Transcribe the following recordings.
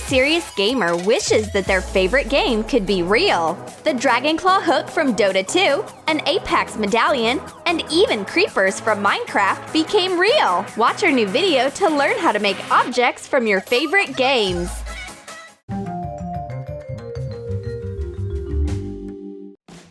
serious gamer wishes that their favorite game could be real. The Dragon Claw hook from Dota 2, an Apex medallion, and even creepers from Minecraft became real. Watch our new video to learn how to make objects from your favorite games.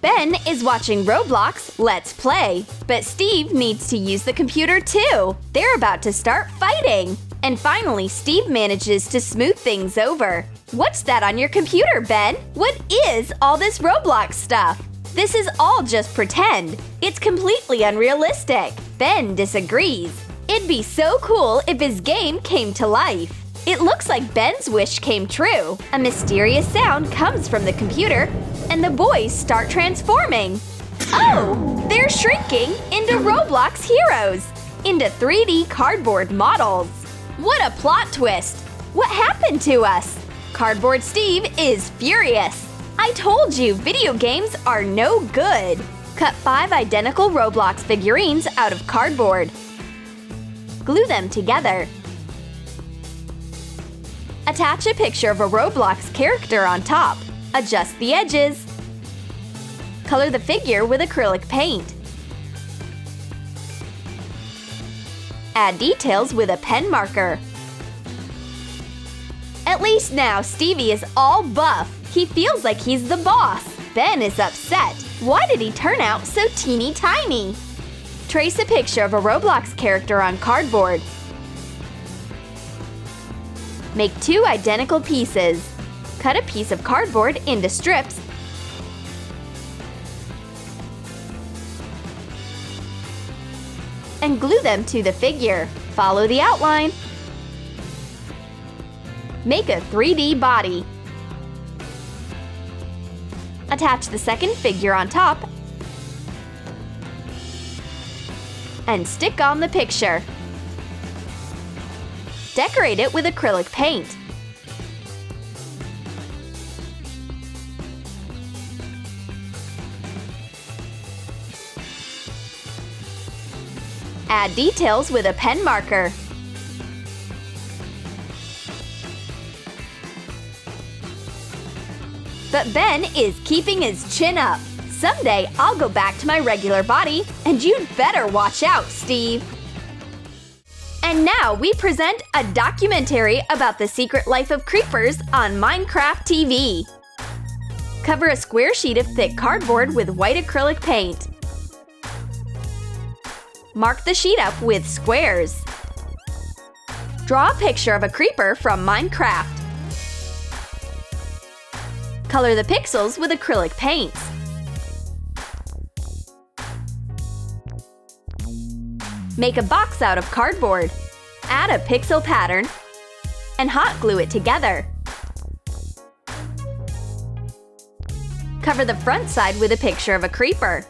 Ben is watching Roblox Let's Play, but Steve needs to use the computer too. They're about to start fighting. And finally, Steve manages to smooth things over. What's that on your computer, Ben? What is all this Roblox stuff? This is all just pretend. It's completely unrealistic. Ben disagrees. It'd be so cool if his game came to life. It looks like Ben's wish came true. A mysterious sound comes from the computer, and the boys start transforming. Oh! They're shrinking into Roblox heroes! Into 3D cardboard models! What a plot twist! What happened to us? Cardboard Steve is furious. I told you video games are no good. Cut 5 identical Roblox figurines out of cardboard. Glue them together. Attach a picture of a Roblox character on top. Adjust the edges. Color the figure with acrylic paint. Add details with a pen marker. At least now Stevie is all buff. He feels like he's the boss. Ben is upset. Why did he turn out so teeny tiny? Trace a picture of a Roblox character on cardboard. Make 2 identical pieces. Cut a piece of cardboard into strips. And glue them to the figure. Follow the outline. Make a 3D body. Attach the second figure on top and stick on the picture. Decorate it with acrylic paint. Add details with a pen marker. But Ben is keeping his chin up. Someday I'll go back to my regular body, and you'd better watch out, Steve. And now we present a documentary about the secret life of creepers on Minecraft TV. Cover a square sheet of thick cardboard with white acrylic paint. Mark the sheet up with squares. Draw a picture of a creeper from Minecraft. Color the pixels with acrylic paints. Make a box out of cardboard. Add a pixel pattern and hot glue it together. Cover the front side with a picture of a creeper.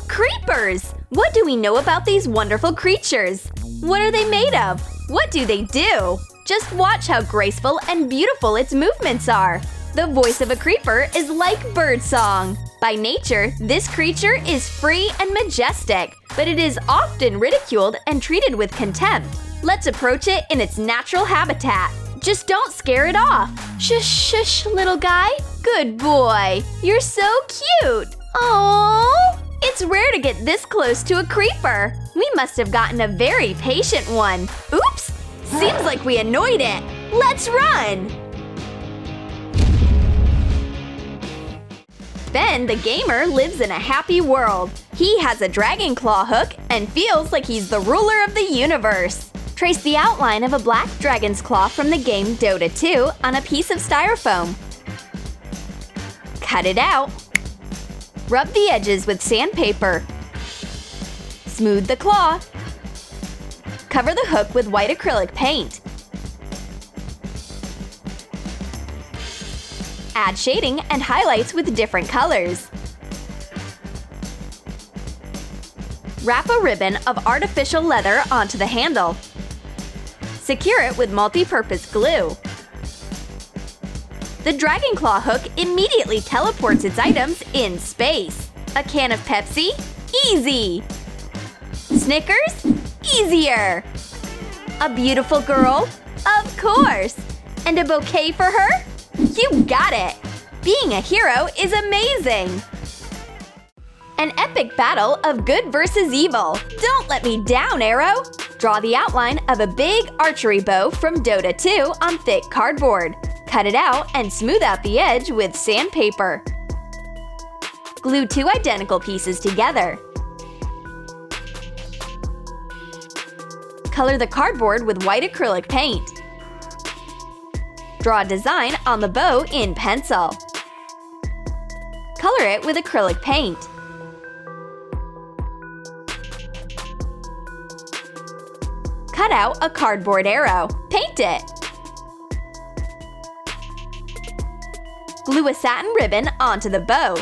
Creepers! What do we know about these wonderful creatures? What are they made of? What do they do? Just watch how graceful and beautiful its movements are. The voice of a creeper is like birdsong. By nature, this creature is free and majestic, but it is often ridiculed and treated with contempt. Let's approach it in its natural habitat. Just don't scare it off. Shush, shush, little guy. Good boy. You're so cute. Aww. It's rare to get this close to a creeper. We must have gotten a very patient one. Oops! Seems like we annoyed it. Let's run! Ben, the gamer, lives in a happy world. He has a dragon claw hook and feels like he's the ruler of the universe. Trace the outline of a black dragon's claw from the game Dota 2 on a piece of styrofoam. Cut it out. Rub the edges with sandpaper. Smooth the claw. Cover the hook with white acrylic paint. Add shading and highlights with different colors. Wrap a ribbon of artificial leather onto the handle. Secure it with multi-purpose glue. The Dragon Claw hook immediately teleports its items in space. A can of Pepsi? Easy! Snickers? Easier! A beautiful girl? Of course! And a bouquet for her? You got it! Being a hero is amazing! An epic battle of good versus evil. Don't let me down, Arrow! Draw the outline of a big archery bow from Dota 2 on thick cardboard. Cut it out and smooth out the edge with sandpaper. Glue 2 identical pieces together. Color the cardboard with white acrylic paint. Draw a design on the bow in pencil. Color it with acrylic paint. Cut out a cardboard arrow. Paint it. Glue a satin ribbon onto the bow.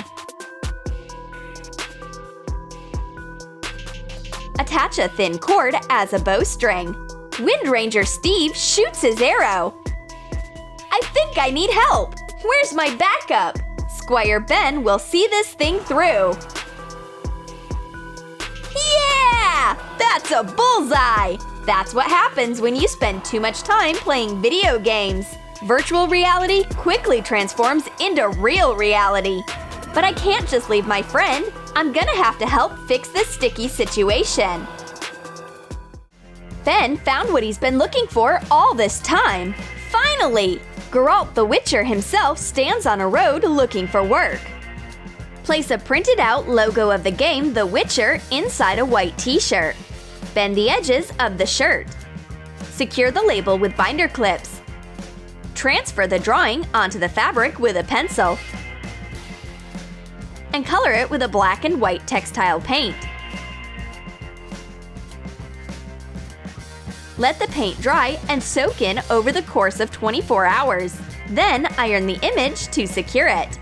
Attach a thin cord as a bowstring. Wind Ranger Steve shoots his arrow. I think I need help. Where's my backup? Squire Ben will see this thing through. Yeah! That's a bullseye! That's what happens when you spend too much time playing video games. Virtual reality quickly transforms into real reality. But I can't just leave my friend. I'm gonna have to help fix this sticky situation. Ben found what he's been looking for all this time. Finally! Geralt the Witcher himself stands on a road looking for work. Place a printed out logo of the game The Witcher inside a white t-shirt. Bend the edges of the shirt. Secure the label with binder clips. Transfer the drawing onto the fabric with a pencil. And color it with a black and white textile paint. Let the paint dry and soak in over the course of 24 hours. Then iron the image to secure it.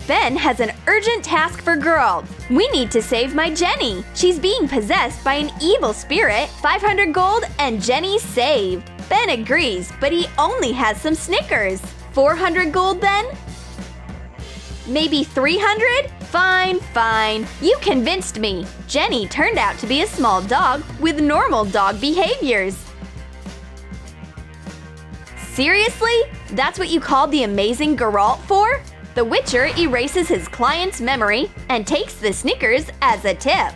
Ben has an urgent task for Geralt. We need to save my Jenny. She's being possessed by an evil spirit. 500 gold and Jenny saved. Ben agrees, but he only has some Snickers. 400 gold then? Maybe 300? Fine, fine. You convinced me. Jenny turned out to be a small dog with normal dog behaviors. Seriously? That's what you called the amazing Geralt for? The Witcher erases his client's memory and takes the Snickers as a tip.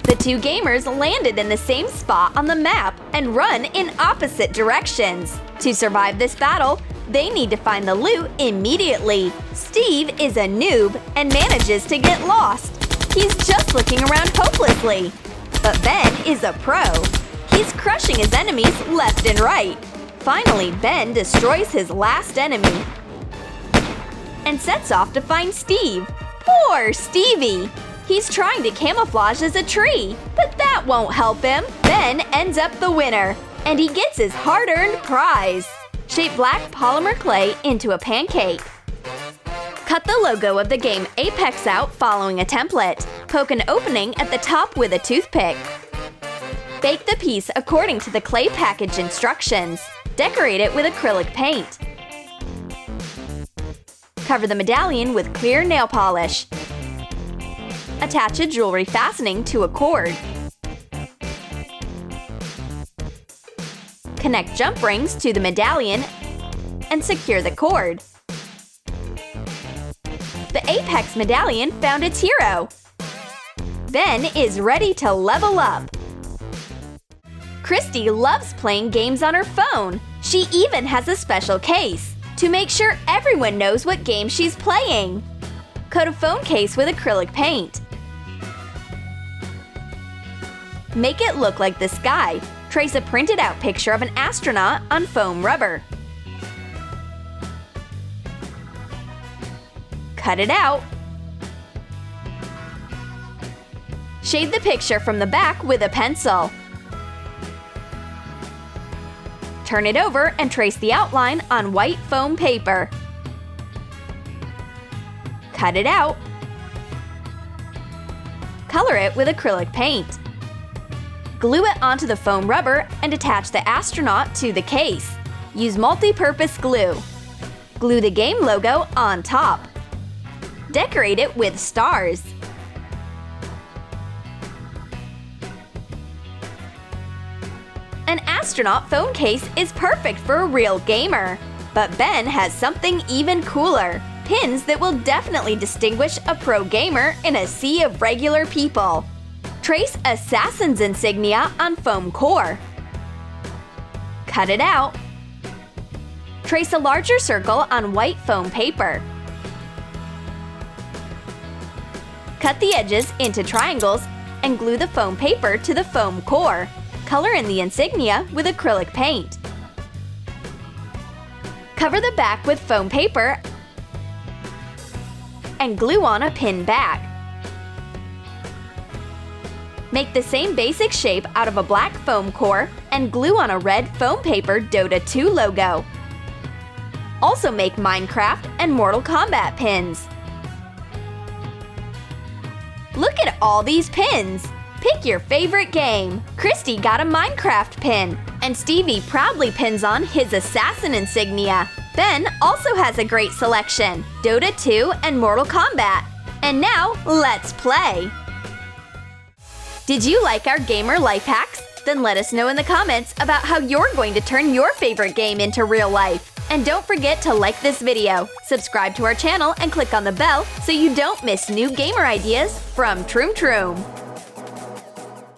The two gamers landed in the same spot on the map and run in opposite directions. To survive this battle, they need to find the loot immediately. Steve is a noob and manages to get lost. He's just looking around hopelessly. But Ben is a pro. He's crushing his enemies left and right. Finally, Ben destroys his last enemy and sets off to find Steve. Poor Stevie! He's trying to camouflage as a tree, but that won't help him. Ben ends up the winner, and he gets his hard-earned prize. Shape black polymer clay into a pancake. Cut the logo of the game Apex out following a template. Poke an opening at the top with a toothpick. Bake the piece according to the clay package instructions. Decorate it with acrylic paint. Cover the medallion with clear nail polish. Attach a jewelry fastening to a cord. Connect jump rings to the medallion and secure the cord. The Apex medallion found its hero. Ben is ready to level up. Christy loves playing games on her phone. She even has a special case to make sure everyone knows what game she's playing. Coat a phone case with acrylic paint. Make it look like the sky. Trace a printed out picture of an astronaut on foam rubber. Cut it out. Shade the picture from the back with a pencil. Turn it over and trace the outline on white foam paper. Cut it out. Color it with acrylic paint. Glue it onto the foam rubber and attach the astronaut to the case. Use multi-purpose glue. Glue the game logo on top. Decorate it with stars. astronaut phone case is perfect for a real gamer. But Ben has something even cooler. Pins that will definitely distinguish a pro gamer in a sea of regular people. Trace Assassin's insignia on foam core. Cut it out. Trace a larger circle on white foam paper. Cut the edges into triangles and glue the foam paper to the foam core. Color in the insignia with acrylic paint. Cover the back with foam paper and glue on a pin back. Make the same basic shape out of a black foam core and glue on a red foam paper Dota 2 logo. Also make Minecraft and Mortal Kombat pins. Look at all these pins! Pick your favorite game. Christy got a Minecraft pin, and Stevie proudly pins on his Assassin insignia. Ben also has a great selection, Dota 2 and Mortal Kombat. And now, let's play! Did you like our gamer life hacks? Then let us know in the comments about how you're going to turn your favorite game into real life. And don't forget to like this video, subscribe to our channel, and click on the bell so you don't miss new gamer ideas from Troom.